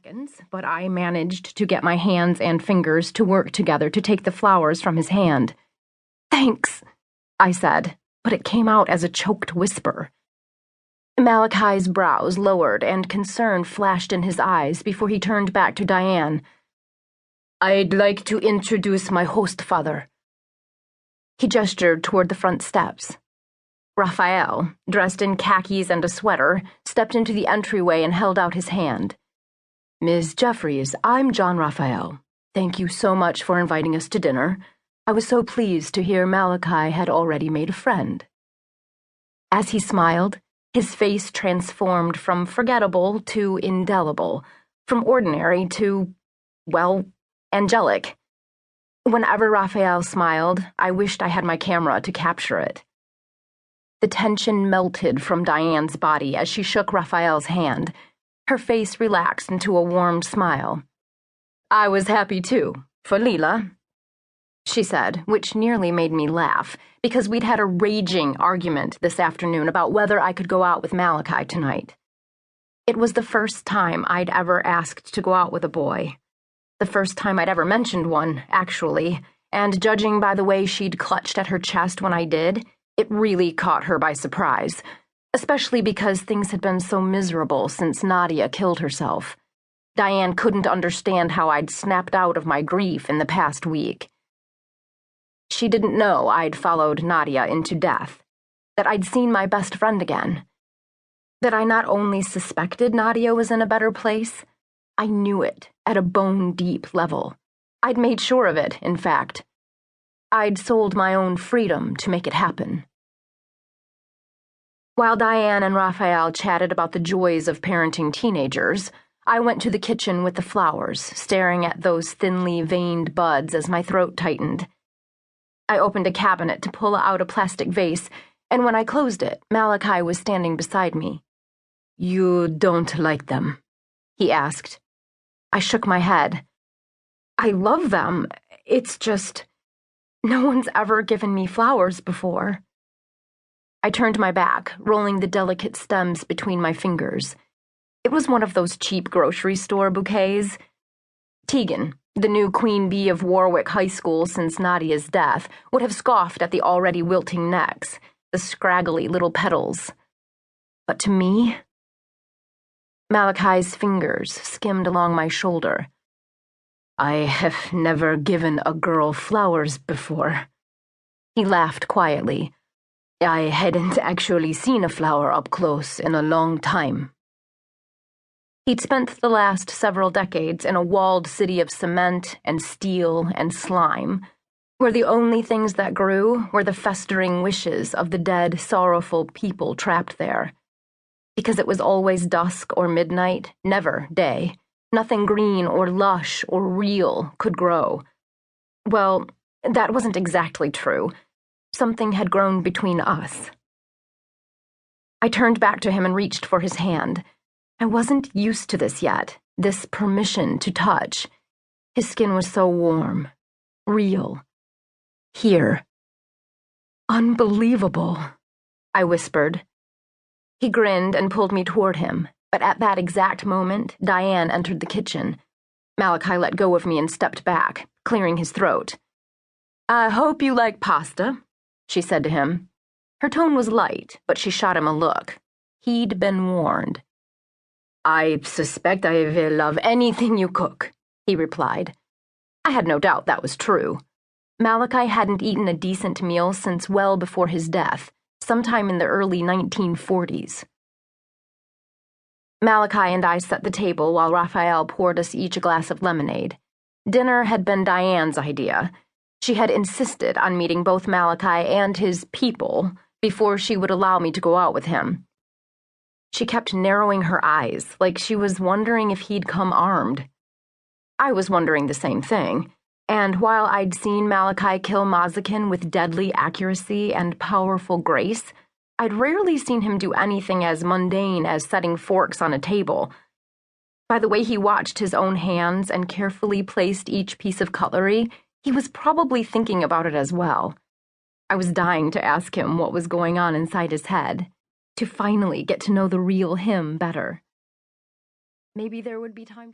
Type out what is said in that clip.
seconds, but I managed to get my hands and fingers to work together to take the flowers from his hand. "Thanks," I said, but it came out as a choked whisper. Malachi's brows lowered and concern flashed in his eyes before he turned back to Diane. "I'd like to introduce my host father." He gestured toward the front steps. Raphael, dressed in khakis and a sweater, stepped into the entryway and held out his hand. "Ms. Jeffries, I'm John Raphael. Thank you so much for inviting us to dinner. I was so pleased to hear Malachi had already made a friend." As he smiled, his face transformed from forgettable to indelible, from ordinary to, well, angelic. Whenever Raphael smiled, I wished I had my camera to capture it. The tension melted from Diane's body as she shook Raphael's hand. Her face relaxed into a warm smile. "I was happy too, for Lela," she said, which nearly made me laugh, because we'd had a raging argument this afternoon about whether I could go out with Malachi tonight. It was the first time I'd ever asked to go out with a boy. The first time I'd ever mentioned one, actually, and judging by the way she'd clutched at her chest when I did, it really caught her by surprise, especially because things had been so miserable since Nadia killed herself. Diane couldn't understand how I'd snapped out of my grief in the past week. She didn't know I'd followed Nadia into death, that I'd seen my best friend again, that I not only suspected Nadia was in a better place, I knew it at a bone-deep level. I'd made sure of it, in fact. I'd sold my own freedom to make it happen. While Diane and Raphael chatted about the joys of parenting teenagers, I went to the kitchen with the flowers, staring at those thinly veined buds as my throat tightened. I opened a cabinet to pull out a plastic vase, and when I closed it, Malachi was standing beside me. "You don't like them?" he asked. I shook my head. "I love them. It's just, no one's ever given me flowers before." I turned my back, rolling the delicate stems between my fingers. It was one of those cheap grocery store bouquets. Tegan, the new queen bee of Warwick High School since Nadia's death, would have scoffed at the already wilting necks, the scraggly little petals. But to me, Malachi's fingers skimmed along my shoulder. "I have never given a girl flowers before." He laughed quietly. "I hadn't actually seen a flower up close in a long time." He'd spent the last several decades in a walled city of cement and steel and slime, where the only things that grew were the festering wishes of the dead, sorrowful people trapped there. Because it was always dusk or midnight, never day, nothing green or lush or real could grow. Well, that wasn't exactly true. Something had grown between us. I turned back to him and reached for his hand. I wasn't used to this yet, this permission to touch. His skin was so warm, real. Here. "Unbelievable," I whispered. He grinned and pulled me toward him, but at that exact moment, Diane entered the kitchen. Malachi let go of me and stepped back, clearing his throat. "I hope you like pasta," she said to him. Her tone was light, but she shot him a look. He'd been warned. "I suspect I will love anything you cook," he replied. I had no doubt that was true. Malachi hadn't eaten a decent meal since well before his death, sometime in the early 1940s. Malachi and I set the table while Raphael poured us each a glass of lemonade. Dinner had been Diane's idea. She had insisted on meeting both Malachi and his people before she would allow me to go out with him. She kept narrowing her eyes, like she was wondering if he'd come armed. I was wondering the same thing, and while I'd seen Malachi kill Mazikin with deadly accuracy and powerful grace, I'd rarely seen him do anything as mundane as setting forks on a table. By the way he watched his own hands and carefully placed each piece of cutlery, he was probably thinking about it as well. I was dying to ask him what was going on inside his head, to finally get to know the real him better. Maybe there would be time for